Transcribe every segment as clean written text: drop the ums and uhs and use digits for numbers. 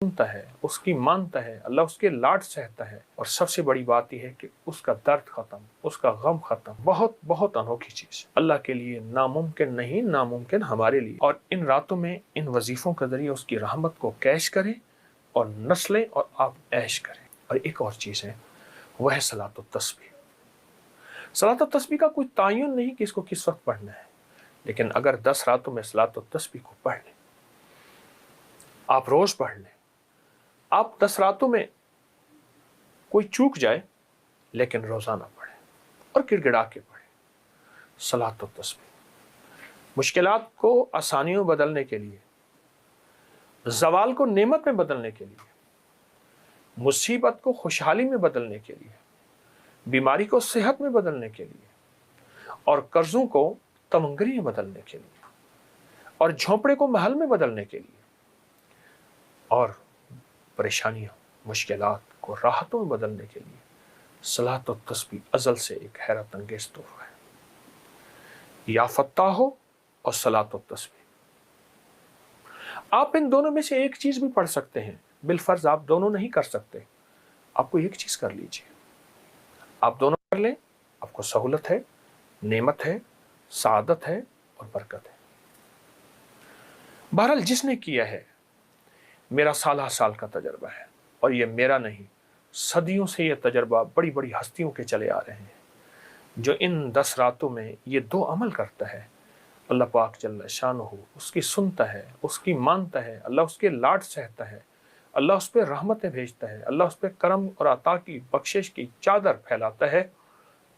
सुनता है, उसकी मानता है, अल्लाह उसके लाड सहता है। और सबसे बड़ी बात यह है कि उसका दर्द खत्म, उसका गम खत्म। बहुत बहुत अनोखी चीज, अल्लाह के लिए नामुमकिन नहीं, नामुमकिन हमारे लिए। और इन रातों में इन वजीफों के जरिए उसकी रहमत को कैश करें और नस्लें और आप ऐश करें। और एक और चीज है, वह है सलात व तस्बीह। सलात व तस्बीह का कोई तायुन नहीं कि इसको किस वक्त पढ़ना है, लेकिन अगर 10 रातों में सलात व तस्बीह को पढ़ लें, आप रोज पढ़ लें, आप 10 रातों में कोई चूक जाए लेकिन रोजाना पढ़े और गिड़गिड़ा के पढ़े सलात व तस्बीह। मुश्किलात को आसानियों में बदलने के लिए, जवाल को नेमत में बदलने के लिए, मुसीबत को खुशहाली में बदलने के लिए, बीमारी को सेहत में बदलने के लिए, और कर्जों को तमंगरी में बदलने के लिए, और झोंपड़े को महल में बदलने के लिए, और परेशानियां मुश्किलात को राहतों में बदलने के लिए सलात व तस्बीह अज़ल से एक हैरत अंगेज तोहफा है। या फत्ताह हो और सलात व तस्बीह, आप इन दोनों में से एक चीज भी पढ़ सकते हैं। बिलफर्ज आप दोनों नहीं कर सकते, आपको एक चीज कर लीजिए, आप दोनों कर लें, आपको सहूलत है, नेमत है, सादत है और बरकत है। बहरहाल जिसने किया है, मेरा साल का तजर्बा है, और ये मेरा नहीं, सदियों से ये तजर्बा बड़ी बड़ी हस्तियों के चले आ रहे हैं। जो इन 10 रातों में ये 2 अमल करता है, अल्लाह पाक जल्ल शानुहु उसकी सुनता है, उसकी मानता है, अल्लाह उसके लाड सहता है, अल्लाह उस पर रहमतें भेजता है, अल्लाह उस पर करम और अता की बख्शिश की चादर फैलाता है।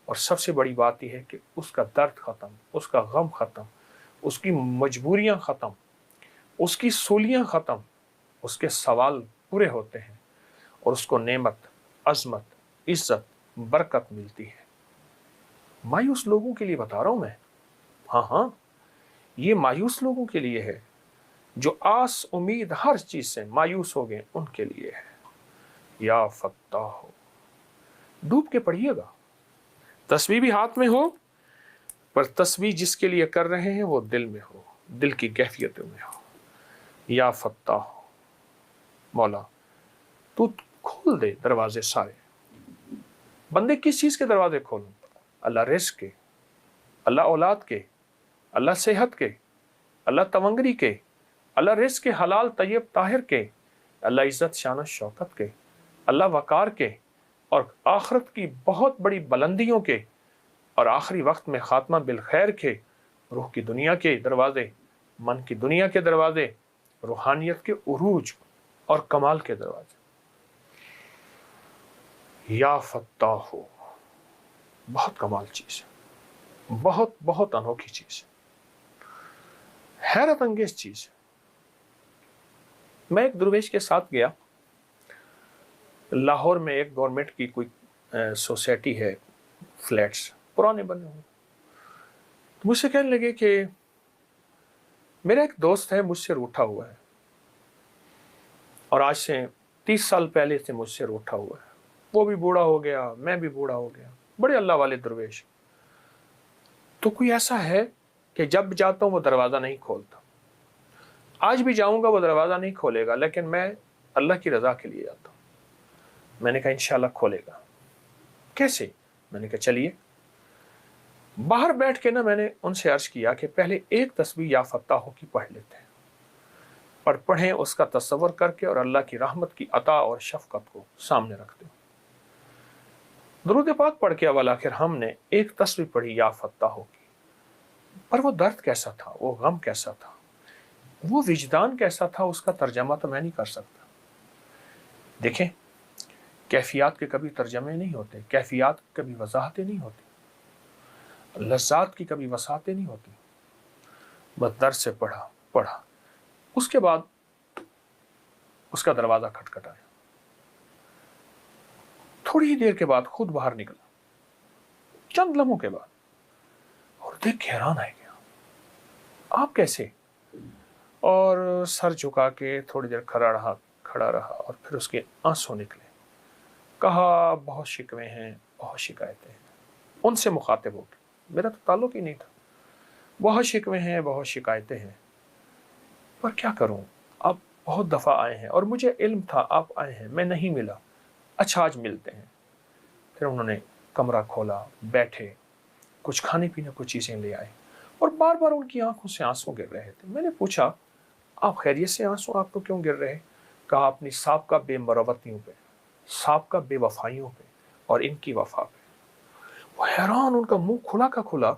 और सबसे बड़ी बात यह है कि उसका दर्द ख़त्म, उसका गम ख़त्म, उसकी मजबूरियाँ ख़त्म, उसकी सूलियाँ ख़त्म, उसके सवाल पूरे होते हैं और उसको नेमत, अज़मत, इज़्ज़त, बरकत मिलती है। मायूस लोगों के लिए बता रहा हूँ मैं, हाँ, ये मायूस लोगों के लिए है, जो आस उम्मीद हर चीज से मायूस हो गए, उनके लिए है। या फत्ताह हो, डूब के पढ़िएगा, तस्बीह भी हाथ में हो, पर तस्बीह जिसके लिए कर रहे हैं वो दिल में हो, दिल की कैफियतों में हो। या फत्ताह हो, मौला तू खोल दे दरवाजे सारे। बंदे किस चीज के दरवाजे खोलूं? अल्लाह रिज़्क़ के, अल्लाह औलाद के, अल्लाह सेहत के, अल्लाह तमंगरी के, अल्लाह रिज़्क़ के हलाल तैयब ताहिर के, अल्लाह इज़्ज़त शान शौकत के, अल्लाह वकार के, और आखिरत की बहुत बड़ी बुलंदियों के, और आखिरी वक्त में खात्मा बिल खैर के, रूह की दुनिया के दरवाजे, मन की दुनिया के दरवाजे, रूहानियत के उरूज और कमाल के दरवाजे। या फत्ताह हो, बहुत कमाल चीज है, बहुत बहुत अनोखी चीज है, हैरत अंगेज चीज है। मैं एक दरवेश के साथ गया, लाहौर में एक गवर्नमेंट की कोई सोसाइटी है, फ्लैट्स पुराने बने हुए। तो मुझसे कहने लगे कि मेरा एक दोस्त है, मुझसे रूठा हुआ है, और आज से 30 साल पहले से मुझसे रूठा हुआ है। वो भी बूढ़ा हो गया, मैं भी बूढ़ा हो गया, बड़े अल्लाह वाले दरवेश। तो कोई ऐसा है कि जब जाता हूं वो दरवाज़ा नहीं खोलता, आज भी जाऊंगा वो दरवाज़ा नहीं खोलेगा, लेकिन मैं अल्लाह की रज़ा के लिए जाता हूं। मैंने कहा इंशाल्लाह खोलेगा। कैसे? मैंने कहा चलिए। बाहर बैठ के ना मैंने उनसे अर्ज किया कि पहले एक तस्बीह या फत्ताह की पढ़ लेते हैं, और पढ़ें उसका तसव्वुर करके, और अल्लाह की रहमत की अता और शफकत को सामने रखते हैं। दुरूद पाक पढ़ के अवल आखिर हमने एक तस्बीह पढ़ी या फत्ताह की, पर वो दर्द कैसा था, वो गम कैसा था, वो विजदान कैसा था, उसका तर्जमा तो मैं नहीं कर सकता। देखें, कैफियत के कभी तर्जमे नहीं होते, कैफियत की कभी वजाहतें नहीं होती, लज़्ज़ात की कभी वसातें नहीं होती। बस दर्द से पढ़ा, उसके बाद उसका दरवाज़ा खटखटाया, थोड़ी ही देर के बाद खुद बाहर निकला, चंद लम्हों के बाद, और देख के हैरान आ गया, आप कैसे? और सर झुका के थोड़ी देर खड़ा रहा, और फिर उसके आंसू निकले। कहा बहुत शिकवे हैं, बहुत शिकायतें हैं। उनसे मुखातिब हो गए, मेरा तो ताल्लुक ही नहीं था। बहुत शिकवे हैं, बहुत शिकायतें हैं, पर क्या करूं, अब बहुत दफ़ा आए हैं और मुझे इल्म था आप आए हैं, मैं नहीं मिला, अच्छा आज मिलते हैं। फिर उन्होंने कमरा खोला, बैठे, कुछ खाने पीने को चीज़ें ले आए और बार बार उनकी आंखों से आंसू गिर रहे थे। मैंने पूछा, आप खैरियत से आंसू आपको क्यों गिर रहे? कहा, अपनी साबका बेमरवतियों पे, साबका बेवफाइयों पे और इनकी वफा पे। वो हैरान, उनका मुंह खुला का खुला।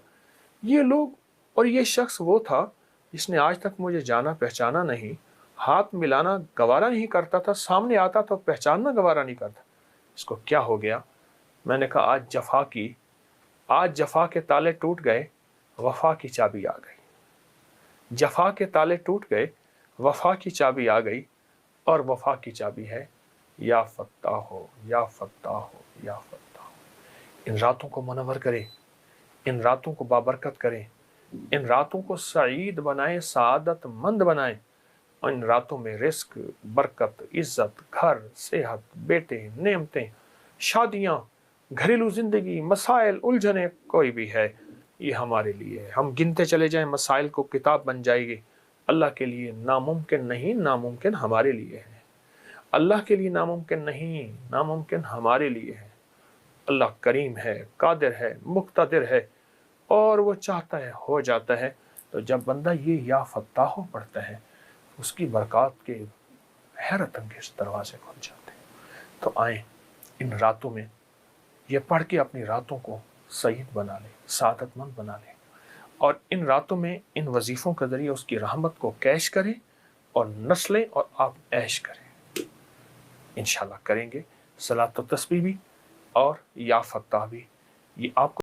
ये लोग, और ये शख्स वो था जिसने आज तक मुझे जाना पहचाना नहीं, हाथ मिलाना गवारा नहीं करता था, सामने आता तो पहचानना गवारा नहीं करता। इसको क्या हो गया? मैंने कहा, आज जफा के ताले टूट गए, वफा की चाबी आ गई। जफा के ताले टूट गए, वफा की चाबी आ गई, और वफा की चाबी है या फत्ताह हो, या फत्ताह हो, या फत्ताह हो। इन रातों को मुनव्वर करे, इन रातों को बाबरकत करें, इन रातों को सईद बनाएं, सआदत मंद बनाएं, और इन रातों में रिस्क, बरकत, इज्जत, घर, सेहत, बेटे, नेमतें, शादियां, घरेलू जिंदगी, मसाइल, उलझने कोई भी है, ये हमारे लिए है। हम गिनते चले जाएं मसाइल को, किताब बन जाएगी। अल्लाह के लिए नामुमकिन नहीं, नामुमकिन हमारे लिए है। अल्लाह के लिए नामुमकिन नहीं, नामुमकिन हमारे लिए है। अल्लाह करीम है, कादिर है, मुक्तदिर है, और वो चाहता है हो जाता है। तो जब बंदा ये या फत्ताह पढ़ता है, उसकी बरक़ात के हैरत अंगेज दरवाजे खुल जाते हैं। तो आए, इन रातों में ये पढ़ के अपनी रातों को सईद बना लें, सादतमंद बना लें, और इन रातों में इन वजीफ़ों के ज़रिए उसकी रहमत को कैश करें और नस्लें, और आप ऐश करें। इंशाअल्लाह करेंगे। सलात व तस्बीह भी और या फत्ताह भी, ये आपको